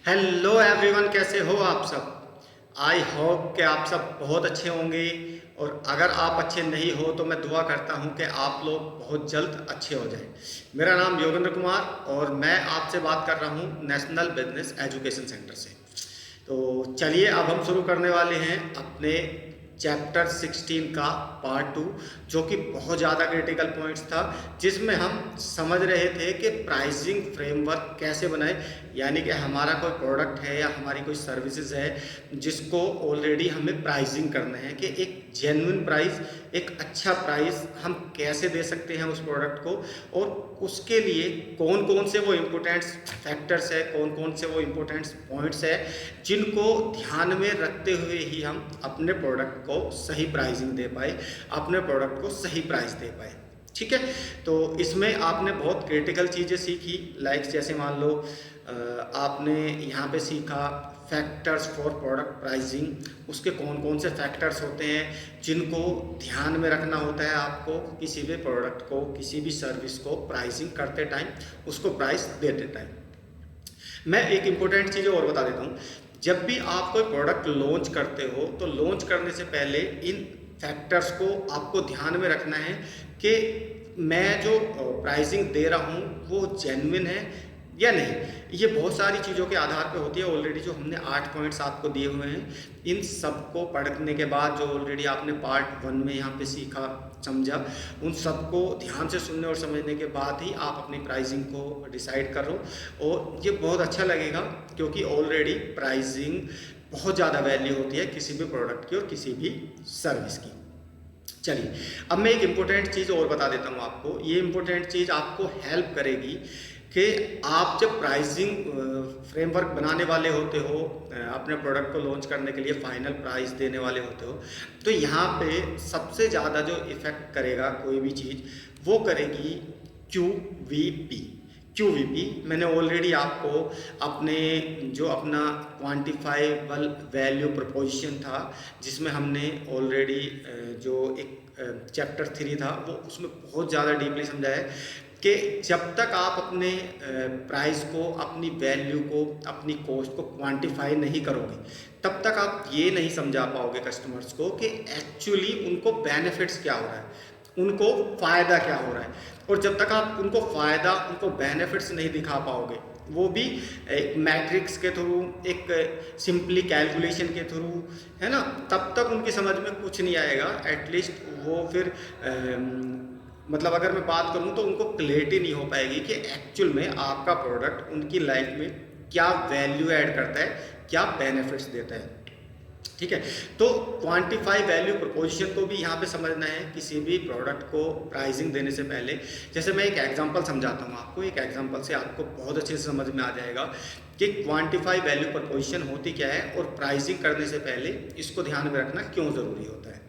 Hello everyone, कैसे हो आप सब। आई होप कि आप सब बहुत अच्छे होंगे। और अगर आप अच्छे नहीं हो तो मैं दुआ करता हूं कि आप लोग बहुत जल्द अच्छे हो जाएं। मेरा नाम योगेंद्र कुमार और मैं आपसे बात कर रहा हूं नेशनल बिजनेस एजुकेशन सेंटर से। तो चलिए अब हम शुरू करने वाले हैं अपने चैप्टर 16 का पार्ट 2, जो कि बहुत ज़्यादा क्रिटिकल पॉइंट्स था, जिसमें हम समझ रहे थे कि प्राइसिंग फ्रेमवर्क कैसे बनाए। यानी कि हमारा कोई प्रोडक्ट है या हमारी कोई सर्विसेज है जिसको ऑलरेडी हमें प्राइसिंग करना है कि एक जेन्युइन प्राइस, एक अच्छा प्राइस हम कैसे दे सकते हैं उस प्रोडक्ट को। और उसके लिए कौन कौन से वो इम्पोर्टेंट फैक्टर्स है, कौन कौन से वो इम्पोर्टेंट पॉइंट्स है जिनको ध्यान में रखते हुए ही हम अपने प्रोडक्ट को सही प्राइसिंग दे पाए, अपने प्रोडक्ट को सही प्राइस दे पाए। ठीक है, तो इसमें आपने बहुत क्रिटिकल चीज़ें सीखी, लाइक जैसे मान लो आपने यहाँ पे सीखा फैक्टर्स फॉर प्रोडक्ट प्राइसिंग। उसके कौन कौन से फैक्टर्स होते हैं जिनको ध्यान में रखना होता है आपको किसी भी प्रोडक्ट को, किसी भी सर्विस को प्राइसिंग करते टाइम, उसको प्राइस देते टाइम। मैं एक इम्पोर्टेंट चीज़ और बता देता हूँ। जब भी आप कोई प्रोडक्ट लॉन्च करते हो तो लॉन्च करने से पहले इन फैक्टर्स को आपको ध्यान में रखना है कि मैं जो प्राइसिंग दे रहा हूँ वो जेन्युइन है या नहीं। ये बहुत सारी चीज़ों के आधार पे होती है। ऑलरेडी जो हमने 8 पॉइंट्स आपको दिए हुए हैं, इन सबको पढ़ने के बाद जो ऑलरेडी आपने पार्ट 1 में यहाँ पे सीखा समझा, उन सबको ध्यान से सुनने और समझने के बाद ही आप अपनी प्राइसिंग को डिसाइड करो। और ये बहुत अच्छा लगेगा क्योंकि ऑलरेडी प्राइसिंग बहुत ज़्यादा वैल्यू होती है किसी भी प्रोडक्ट की और किसी भी सर्विस की। चलिए अब मैं एक इम्पोर्टेंट चीज़ और बता देता हूँ आपको। ये इम्पोर्टेंट चीज़ आपको हेल्प करेगी कि आप जब प्राइसिंग फ्रेमवर्क बनाने वाले होते हो, अपने प्रोडक्ट को लॉन्च करने के लिए फाइनल प्राइस देने वाले होते हो, तो यहाँ पे सबसे ज़्यादा जो इफ़ेक्ट करेगा कोई भी चीज़ वो करेगी QVP। QVP मैंने ऑलरेडी आपको अपने जो अपना क्वांटिफाइबल वैल्यू प्रपोजिशन था, जिसमें हमने ऑलरेडी जो एक चैप्टर 3 था वो उसमें बहुत ज़्यादा डीपली समझाया है कि जब तक आप अपने प्राइस को, अपनी वैल्यू को, अपनी कॉस्ट को क्वांटिफाई नहीं करोगे तब तक आप ये नहीं समझा पाओगे कस्टमर्स को कि एक्चुअली उनको बेनिफिट्स क्या हो रहा है, उनको फ़ायदा क्या हो रहा है। और जब तक आप उनको फ़ायदा, उनको बेनिफिट्स नहीं दिखा पाओगे, वो भी एक मैट्रिक्स के थ्रू, एक सिंपली कैलकुलेशन के थ्रू, है ना, तब तक उनकी समझ में कुछ नहीं आएगा। एटलीस्ट वो फिर मतलब अगर मैं बात करूं तो उनको क्लैरिटी नहीं हो पाएगी कि एक्चुअल में आपका प्रोडक्ट उनकी लाइफ में क्या वैल्यू ऐड करता है, क्या बेनिफिट्स देता है। ठीक है, तो क्वांटिफाई वैल्यू प्रपोजिशन को भी यहाँ पे समझना है किसी भी प्रोडक्ट को प्राइसिंग देने से पहले। जैसे मैं एक एग्जांपल समझाता हूँ आपको, एक एग्जांपल से आपको बहुत अच्छे से समझ में आ जाएगा कि क्वांटिफाई वैल्यू प्रपोजिशन होती क्या है और प्राइसिंग करने से पहले इसको ध्यान में रखना क्यों ज़रूरी होता है।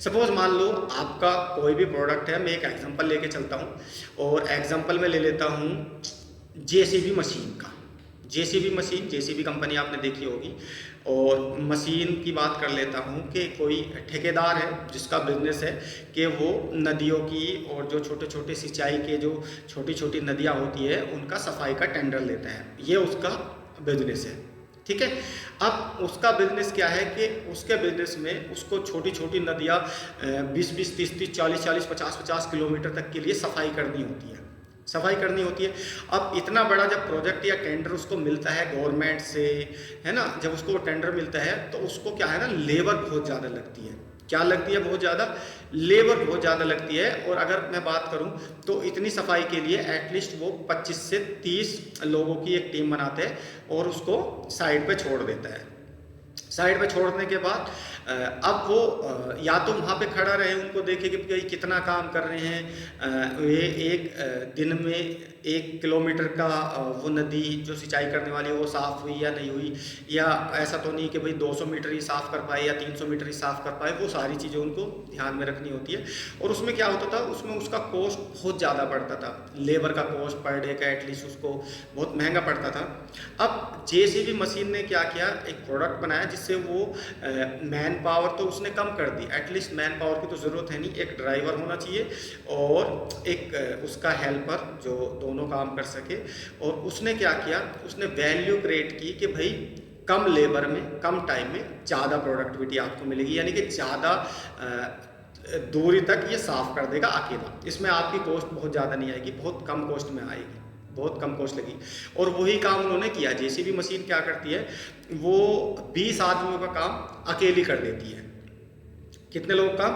सपोज मान लो आपका कोई भी प्रोडक्ट है, मैं एक एग्जांपल लेके चलता हूँ और एग्जांपल में ले लेता हूँ JCB मशीन का। JCB मशीन, JCB कंपनी आपने देखी होगी। और मशीन की बात कर लेता हूँ कि कोई ठेकेदार है जिसका बिजनेस है कि वो नदियों की और जो छोटे छोटे सिंचाई के जो छोटी छोटी नदियाँ होती है उनका सफाई का टेंडर लेता है, ये उसका बिजनेस है। ठीक है, अब उसका बिजनेस क्या है कि उसके बिजनेस में उसको छोटी छोटी नदियाँ 20-20, 30-30, 40-40, 50-50 किलोमीटर तक के लिए सफाई करनी होती है, सफाई करनी होती है। अब इतना बड़ा जब प्रोजेक्ट या टेंडर उसको मिलता है गवर्नमेंट से, है ना, जब उसको टेंडर मिलता है तो उसको क्या है ना, लेबर बहुत ज़्यादा लगती है। क्या लगती है? बहुत ज़्यादा लेबर बहुत ज़्यादा लगती है। और अगर मैं बात करूं तो इतनी सफाई के लिए एटलीस्ट वो 25 से 30 लोगों की एक टीम बनाते हैं और उसको साइड पे छोड़ देता है। साइड पे छोड़ने के बाद अब वो या तो वहाँ पे खड़ा रहे, उनको देखे कि भाई कितना काम कर रहे हैं। ये एक दिन में 1 किलोमीटर का वो नदी जो सिंचाई करने वाली है वो साफ़ हुई या नहीं हुई, या ऐसा तो नहीं कि भाई 200 मीटर ही साफ़ कर पाए या 300 मीटर ही साफ़ कर पाए। वो सारी चीज़ें उनको ध्यान में रखनी होती है। और उसमें क्या होता था, उसमें उसका कॉस्ट बहुत ज़्यादा पड़ता था, लेबर का कॉस्ट पर डे का एटलीस्ट उसको बहुत महंगा पड़ता था। अब JCB मशीन ने क्या किया, एक प्रोडक्ट बनाया जिससे वो मैन पावर तो उसने कम कर दी, एटलीस्ट मैन पावर की तो ज़रूरत है नहीं, एक ड्राइवर होना चाहिए और एक उसका हेल्पर, जो दोनों काम कर सके। और उसने क्या किया, उसने वैल्यू क्रिएट की कि भाई कम लेबर में कम टाइम में ज़्यादा प्रोडक्टिविटी आपको मिलेगी, यानी कि ज़्यादा दूरी तक ये साफ़ कर देगा अकेला। इसमें आपकी कॉस्ट बहुत ज़्यादा नहीं आएगी, बहुत कम कॉस्ट में आएगी, बहुत कम कॉस्ट लगी। और वही काम उन्होंने किया। जेसीबी मशीन क्या करती है, वो 20 आदमियों का काम अकेली कर देती है। कितने लोगों का?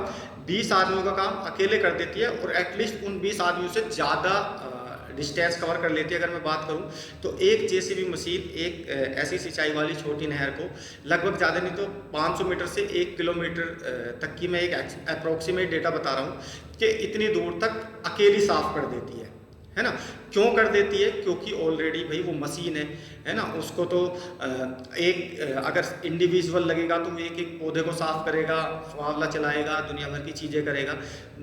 20 आदमियों का काम अकेले कर देती है, और एटलीस्ट उन 20 आदमियों से ज़्यादा डिस्टेंस कवर कर लेती है। अगर मैं बात करूं तो एक जेसीबी मशीन एक ऐसी सिंचाई वाली छोटी नहर को लगभग ज़्यादा नहीं तो 500 मीटर से 1 किलोमीटर तक की, मैं एक अप्रोक्सीमेट डेटा बता रहा हूं कि इतनी दूर तक अकेली साफ कर देती है ना। क्यों कर देती है? क्योंकि ऑलरेडी भाई वो मशीन है ना, उसको तो अगर इंडिविजुअल लगेगा तो वो एक एक पौधे को साफ करेगा, फावला चलाएगा, दुनिया भर की चीज़ें करेगा।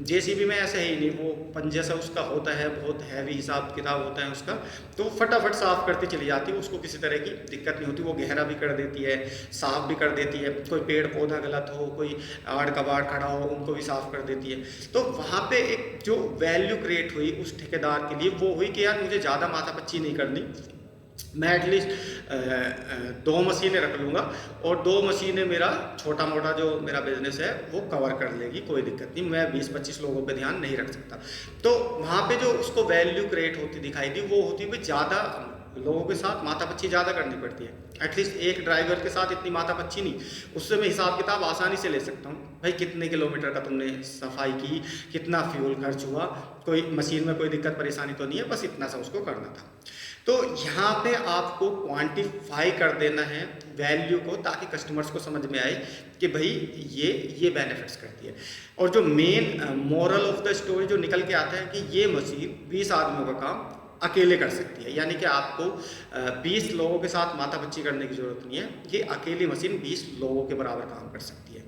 जेसीबी में ऐसा ही नहीं, वो पंजे से उसका होता है, बहुत हैवी हिसाब किताब होता है उसका, तो फटाफट साफ करती चली जाती है, उसको किसी तरह की दिक्कत नहीं होती। वो गहरा भी कर देती है, साफ भी कर देती है, कोई पेड़ पौधा गलत हो, कोई आड़ कबाड़ खड़ा हो, उनको भी साफ कर देती है। तो वहाँ पे एक जो वैल्यू क्रिएट हुई उस ठेकेदार के लिए, वो हुई कि यार मुझे ज़्यादा माथापच्ची नहीं करनी, मैं एटलीस्ट 2 मशीनें रख लूँगा और 2 मशीनें मेरा छोटा मोटा जो मेरा बिजनेस है वो कवर कर लेगी, कोई दिक्कत नहीं, मैं 20-25 लोगों पे ध्यान नहीं रख सकता। तो वहाँ पे जो उसको वैल्यू क्रिएट होती दिखाई दी, वो होती है ज़्यादा लोगों के साथ माथापच्ची ज़्यादा करनी पड़ती है। एटलीस्ट एक ड्राइवर के साथ इतनी माथापच्ची नहीं, उससे मैं हिसाब किताब आसानी से ले सकता हूँ। भाई कितने किलोमीटर का तुमने सफाई की, कितना फ्यूल खर्च हुआ, कोई मशीन में कोई दिक्कत परेशानी तो नहीं है, बस इतना सा उसको करना था। तो यहाँ पे आपको क्वांटिफाई कर देना है वैल्यू को, ताकि कस्टमर्स को समझ में आए कि भाई ये बेनिफिट्स करती है। और जो main moral of the story जो निकल के आता है कि ये मशीन 20 आदमियों का काम अकेले कर सकती है, यानी कि आपको 20 लोगों के साथ माथापच्ची करने की जरूरत नहीं है। ये अकेली मशीन 20 लोगों के बराबर काम कर सकती है,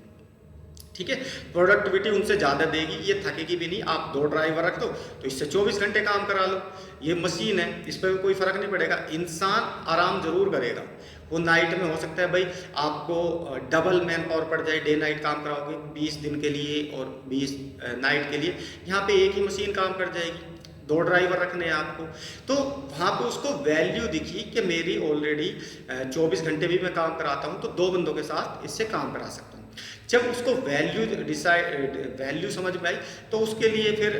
ठीक है। प्रोडक्टिविटी उनसे ज़्यादा देगी, ये थकेगी भी नहीं। आप 2 ड्राइवर रख दो तो इससे 24 घंटे काम करा लो, ये मशीन है, इस पर कोई फ़र्क नहीं पड़ेगा। इंसान आराम ज़रूर करेगा, वो नाइट में हो सकता है भाई आपको डबल मैन पावर पड़ जाए, डे नाइट काम कराओगे 20 दिन के लिए और 20 नाइट के लिए, यहाँ पे एक ही मशीन काम कर जाएगी, 2 ड्राइवर रखने हैं आपको। तो वहाँ पे उसको वैल्यू दिखी कि मेरी ऑलरेडी 24 घंटे भी मैं काम कराता हूँ, तो 2 बंदों के साथ इससे काम करा सकता हूँ। जब उसको वैल्यू समझ में आई, तो उसके लिए फिर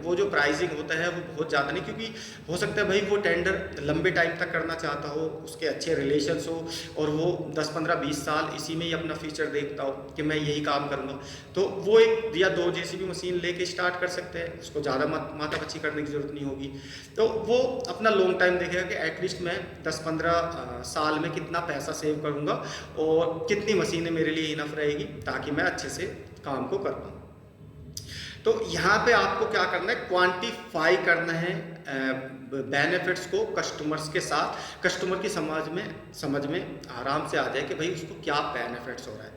वो जो प्राइसिंग होता है वो बहुत ज़्यादा नहीं, क्योंकि हो सकता है भाई वो टेंडर लंबे टाइम तक करना चाहता हो, उसके अच्छे रिलेशंस हो और वो 10, 15, 20 साल इसी में ही अपना फ्यूचर देखता हो कि मैं यही काम करूँगा, तो वो 1 या 2 जेसीबी मशीन लेके स्टार्ट कर सकते हैं, उसको ज़्यादा माथापच्ची करने की जरूरत नहीं होगी। तो वो अपना लॉन्ग टाइम देखेगा कि एटलीस्ट मैं 10-15 साल में कितना पैसा सेव करूँगा और कितनी मशीनें मेरे लिए इनफ रहेगी ताकि मैं अच्छे से काम को कर पाऊँ। तो यहाँ पे आपको क्या करना है, क्वांटिफाई करना है बेनिफिट्स को कस्टमर्स के साथ, कस्टमर की समझ में आराम से आ जाए कि भाई उसको क्या बेनिफिट्स हो रहा है।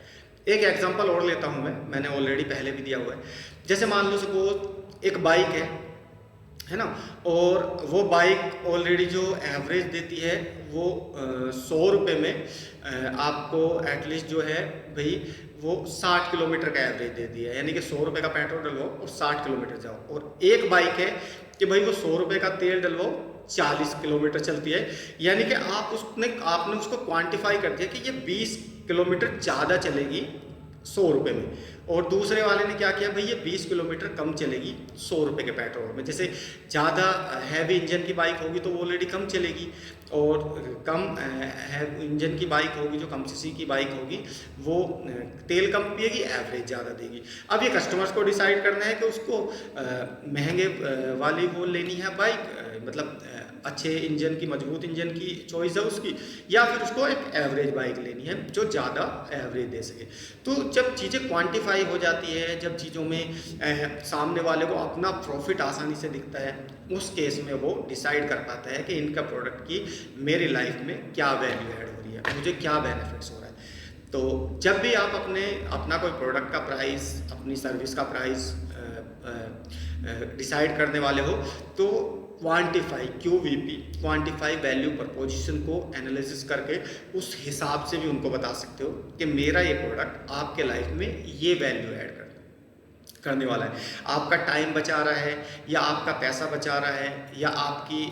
एक एग्जांपल और लेता हूँ मैंने ऑलरेडी पहले भी दिया हुआ है। जैसे मान लो सपोज एक बाइक है ना, और वो बाइक ऑलरेडी जो एवरेज देती है वो 100 रुपये में आपको एटलीस्ट जो है भाई वो 60 किलोमीटर का एवरेज देती है, यानी कि 100 रुपये का पेट्रोल डलवाओ और 60 किलोमीटर जाओ। और एक बाइक है कि भाई वो 100 रुपये का तेल डलवाओ, 40 किलोमीटर चलती है, यानी कि आपने उसको क्वांटिफाई कर दिया कि ये 20 किलोमीटर ज़्यादा चलेगी 100 रुपये में। और दूसरे वाले ने क्या किया, भाई ये 20 किलोमीटर कम चलेगी 100 रुपये के पेट्रोल में। जैसे ज़्यादा हैवी इंजन की बाइक होगी तो वो ऑलरेडी कम चलेगी, और कम इंजन की बाइक होगी, जो कम सीसी की बाइक होगी, वो तेल कम पिएगी, एवरेज ज़्यादा देगी। अब ये कस्टमर्स को डिसाइड करना है कि उसको महंगे वाली वो लेनी है बाइक, मतलब अच्छे इंजन की, मजबूत इंजन की चॉइस है उसकी, या फिर उसको एक एवरेज बाइक लेनी है जो ज़्यादा एवरेज दे सके। तो जब चीज़ें क्वांटिफाई हो जाती है, जब चीज़ों में सामने वाले को अपना प्रॉफिट आसानी से दिखता है, उस केस में वो डिसाइड कर पाता है कि इनका प्रोडक्ट की मेरी लाइफ में क्या वैल्यू ऐड हो रही है, मुझे क्या बेनिफिट्स हो रहा है। तो जब भी आप अपना कोई प्रोडक्ट का प्राइस, अपनी सर्विस का प्राइस डिसाइड करने वाले हो, तो quantify, QVP, quantify value preposition को एनालिसिस करके उस हिसाब से भी उनको बता सकते हो कि मेरा ये प्रोडक्ट आपके लाइफ में ये वैल्यू ऐड कर। करने वाला है। आपका टाइम बचा रहा है या आपका पैसा बचा रहा है या आपकी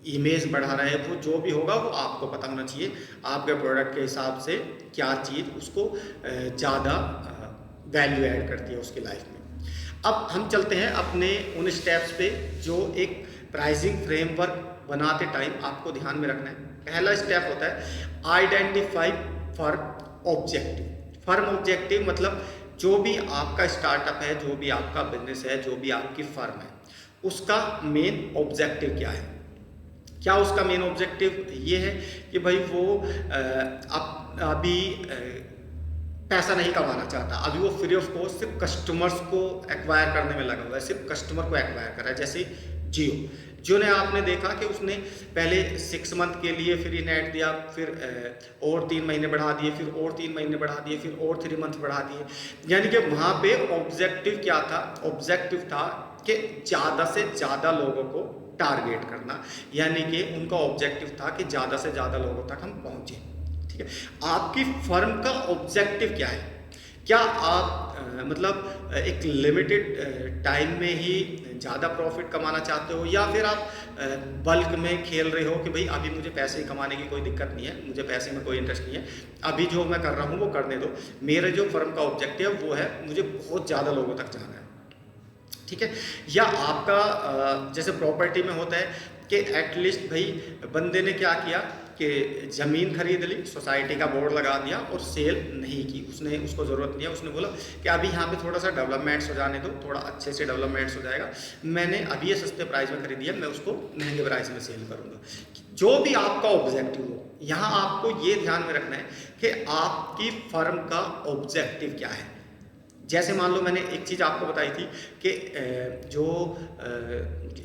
इमेज बढ़ा रहा है, वो जो भी होगा वो आपको पता होना चाहिए आपके प्रोडक्ट के हिसाब से क्या चीज़ उसको ज़्यादा वैल्यू ऐड करती है उसकी लाइफ में। अब हम चलते हैं अपने उन स्टेप्स पे जो एक प्राइसिंग फ्रेमवर्क बनाते टाइम आपको ध्यान में रखना है। पहला स्टेप होता है identify firm objective. Firm objective मतलब जो भी आपका स्टार्टअप है, जो भी आपका बिजनेस है, जो भी आपकी फर्म है, उसका मेन ऑब्जेक्टिव क्या है। क्या उसका मेन ऑब्जेक्टिव ये है कि भाई वो अभी पैसा नहीं कमाना चाहता, अभी वो फ्री ऑफ कॉस्ट सिर्फ कस्टमर्स को एक्वायर करने में लगा हुआ है, सिर्फ कस्टमर को एक्वायर कर रहा है। जैसे जियो ने आपने देखा कि उसने पहले 6 मंथ के लिए फ्री नेट दिया, फिर और 3 महीने बढ़ा दिए, फिर और 3 महीने बढ़ा दिए, फिर और 3 मंथ बढ़ा दिए। यानी कि वहाँ पे ऑब्जेक्टिव क्या था? ऑब्जेक्टिव था कि ज़्यादा से ज़्यादा लोगों को टारगेट करना, यानी कि उनका ऑब्जेक्टिव था कि ज़्यादा से ज़्यादा लोगों तक हम पहुँचे। ठीक है, आपकी फर्म का ऑब्जेक्टिव क्या है? क्या आप मतलब एक लिमिटेड टाइम में ही ज़्यादा प्रॉफिट कमाना चाहते हो, या फिर आप बल्क में खेल रहे हो कि भाई अभी मुझे पैसे कमाने की कोई दिक्कत नहीं है, मुझे पैसे में कोई इंटरेस्ट नहीं है, अभी जो मैं कर रहा हूँ वो करने दो, मेरे जो फर्म का ऑब्जेक्टिव वो है मुझे बहुत ज़्यादा लोगों तक जाना है। ठीक है, या आपका जैसे प्रॉपर्टी में होता है कि एटलीस्ट भाई बंदे ने क्या किया कि ज़मीन खरीद ली, सोसाइटी का बोर्ड लगा दिया और सेल नहीं की, उसने उसको ज़रूरत नहीं है, उसने बोला कि अभी यहाँ पे थोड़ा सा डेवलपमेंट्स हो जाने दो, थोड़ा अच्छे से डेवलपमेंट्स हो जाएगा, मैंने अभी ये सस्ते प्राइस में खरीदी है, मैं उसको महंगे प्राइस में सेल करूँगा। जो भी आपका ऑब्जेक्टिव हो, यहाँ आपको ये ध्यान में रखना है कि आपकी फर्म का ऑब्जेक्टिव क्या है। जैसे मान लो मैंने एक चीज़ आपको बताई थी कि जो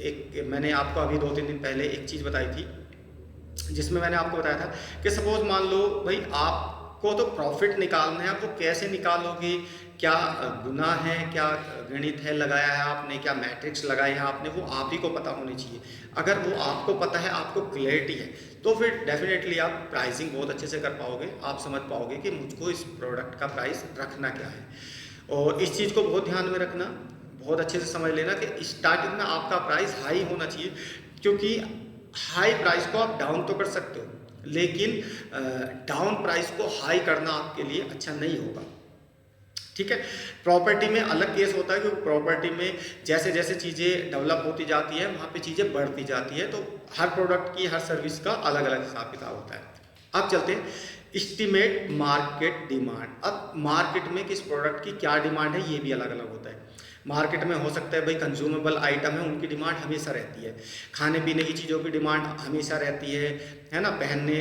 एक मैंने आपको अभी 2-3 दिन पहले एक चीज़ बताई थी जिसमें मैंने आपको बताया था कि सपोज मान लो भाई आपको तो प्रॉफिट निकालना है, आप वो कैसे निकालोगे, क्या गुना है, क्या गणित है लगाया है आपने, क्या मैट्रिक्स लगाए हैं आपने, वो आप ही को पता होनी चाहिए। अगर वो आपको पता है, आपको क्लैरिटी है, तो फिर डेफिनेटली आप प्राइसिंग बहुत अच्छे से कर पाओगे, आप समझ पाओगे कि मुझको इस प्रोडक्ट का प्राइस रखना क्या है। और इस चीज़ को बहुत ध्यान में रखना, बहुत अच्छे से समझ लेना कि स्टार्टिंग में आपका प्राइस हाई होना चाहिए, क्योंकि हाई प्राइस को आप डाउन तो कर सकते हो, लेकिन डाउन प्राइस को हाई करना आपके लिए अच्छा नहीं होगा। ठीक है, प्रॉपर्टी में अलग केस होता है, क्योंकि प्रॉपर्टी में जैसे जैसे चीज़ें डेवलप होती जाती है वहाँ पे चीज़ें बढ़ती जाती है, तो हर प्रोडक्ट की, हर सर्विस का अलग अलग हिसाब किताब होता है। अब चलते हैं एस्टिमेट मार्केट डिमांड। अब मार्केट में किस प्रोडक्ट की क्या डिमांड है ये भी अलग अलग होता है। मार्केट में हो सकता है भाई कंज्यूमेबल आइटम है, उनकी डिमांड हमेशा रहती है, खाने पीने की चीज़ों की डिमांड हमेशा रहती है ना, पहनने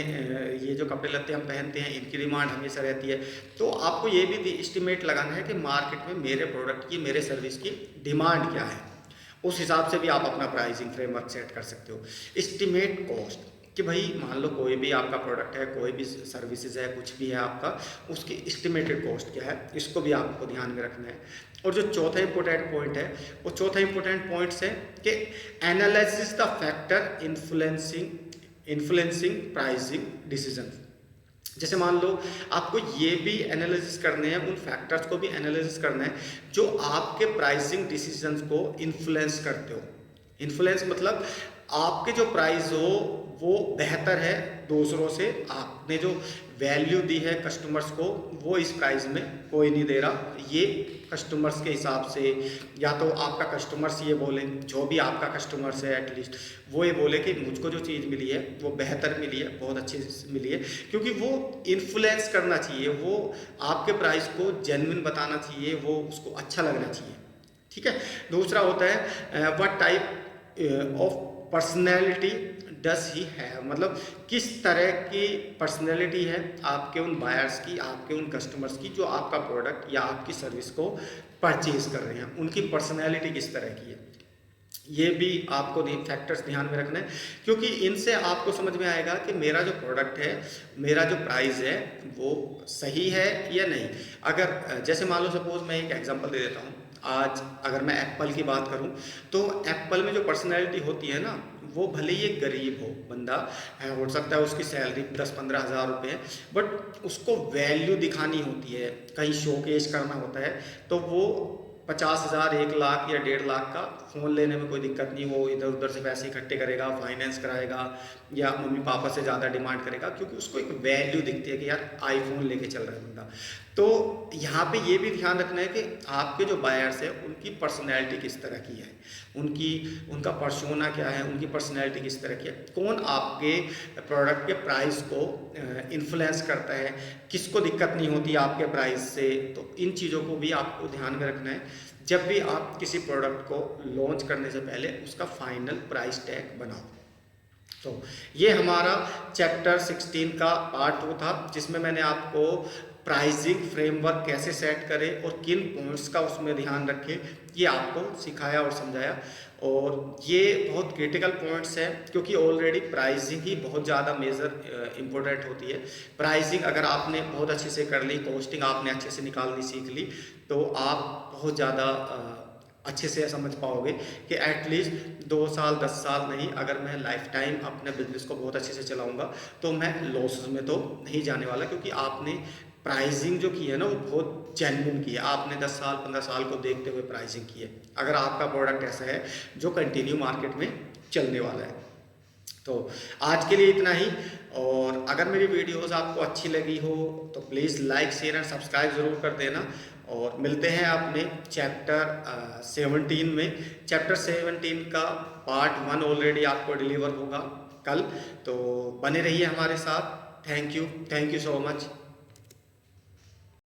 ये जो कपड़े लत्ते हम पहनते हैं इनकी डिमांड हमेशा रहती है। तो आपको ये भी एस्टिमेट लगाना है कि मार्केट में मेरे प्रोडक्ट की, मेरे सर्विस की डिमांड क्या है, उस हिसाब से भी आप अपना प्राइसिंग फ्रेमवर्क सेट कर सकते हो। एस्टिमेट कॉस्ट कि भाई मान लो कोई भी आपका प्रोडक्ट है, कोई भी सर्विसेज है, कुछ भी है आपका, उसकी एस्टिमेटेड कॉस्ट क्या है, इसको भी आपको ध्यान में रखना है। और जो चौथा इंपॉर्टेंट पॉइंट है, वो चौथा इंपॉर्टेंट पॉइंट्स है कि analysis the factor influencing pricing decision. जैसे मान लो आपको ये भी एनालिसिस करने हैं, उन फैक्टर्स को भी एनालिसिस करना है जो आपके प्राइसिंग डिसीजंस को इन्फ्लुएंस करते हो। इन्फ्लुएंस मतलब आपके जो प्राइस हो वो बेहतर है दूसरों से, आपने जो वैल्यू दी है कस्टमर्स को वो इस प्राइस में कोई नहीं दे रहा, ये कस्टमर्स के हिसाब से, या तो आपका कस्टमर्स ये बोले, जो भी आपका कस्टमर्स है एटलीस्ट वो ये बोले कि मुझको जो चीज़ मिली है वो बेहतर मिली है, बहुत अच्छी मिली है, क्योंकि वो इन्फ्लुएंस करना चाहिए, वो आपके प्राइस को जेन्युइन बताना चाहिए, वो उसको अच्छा लगना चाहिए। ठीक है, दूसरा होता है व्हाट टाइप ऑफ पर्सनैलिटी डस ही है, मतलब किस तरह की पर्सनैलिटी है आपके उन बायर्स की, आपके उन कस्टमर्स की जो आपका प्रोडक्ट या आपकी सर्विस को परचेज कर रहे हैं, उनकी पर्सनैलिटी किस तरह की है। ये भी आपको फैक्टर्स ध्यान में रखना है, क्योंकि इनसे आपको समझ में आएगा कि मेरा जो प्रोडक्ट है, मेरा जो प्राइस है वो सही है या नहीं। अगर जैसे मान लो सपोज मैं एक एग्जांपल दे देता हूँ, आज अगर मैं एप्पल की बात करूं तो एप्पल में जो पर्सनैलिटी होती है ना, वो भले ही एक गरीब हो बंदा है, हो सकता है उसकी सैलरी 10-15 हज़ार रुपये है, बट उसको वैल्यू दिखानी होती है, कहीं शोकेस करना होता है, तो वो 50,000, 1 लाख या 1.5 लाख का फ़ोन लेने में कोई दिक्कत नहीं, वो इधर उधर से पैसे इकट्ठे करेगा, फाइनेंस कराएगा या मम्मी पापा से ज़्यादा डिमांड करेगा, क्योंकि उसको एक वैल्यू दिखती है कि यार आईफोन लेके चल रहा है बंदा। तो यहाँ पे ये भी ध्यान रखना है कि आपके जो बायर्स है उनकी पर्सनैलिटी किस तरह की है, उनका पर्सोना क्या है, उनकी पर्सनैलिटी किस तरह की है, कौन आपके प्रोडक्ट के प्राइस को इन्फ्लुएंस करता है, किसको दिक्कत नहीं होती आपके प्राइस से। तो इन चीज़ों को भी आपको ध्यान में रखना है जब भी आप किसी प्रोडक्ट को लॉन्च करने से पहले उसका फाइनल प्राइस टैग बनाओ। तो ये हमारा चैप्टर 16 का पार्ट 2 था, जिसमें मैंने आपको प्राइसिंग फ्रेमवर्क कैसे सेट करें और किन पॉइंट्स का उसमें ध्यान रखें ये आपको सिखाया और समझाया। और ये बहुत क्रिटिकल पॉइंट्स हैं, क्योंकि ऑलरेडी प्राइसिंग ही बहुत ज़्यादा मेजर इम्पोर्टेंट होती है। प्राइसिंग अगर आपने बहुत अच्छे से कर ली, कॉस्टिंग आपने अच्छे से निकालनी सीख ली, तो आप बहुत ज़्यादा अच्छे से समझ पाओगे कि एटलीस्ट 2 साल 10 साल नहीं, अगर मैं लाइफ टाइम अपने बिजनेस को बहुत अच्छे से चलाऊंगा तो मैं लॉसेस में तो नहीं जाने वाला, क्योंकि आपने प्राइसिंग जो की है ना वो बहुत जेन्युइन की है। आपने 10 साल 15 साल को देखते हुए प्राइसिंग की है, अगर आपका प्रोडक्ट ऐसा है जो कंटिन्यू मार्केट में चलने वाला है। तो आज के लिए इतना ही, और अगर मेरी वीडियोस आपको अच्छी लगी हो तो please like share and subscribe ज़रूर कर देना। और मिलते हैं अपने चैप्टर 17 में। चैप्टर 17 का पार्ट 1 ऑलरेडी आपको डिलीवर होगा कल, तो बने रहिए हमारे साथ। Thank you so much.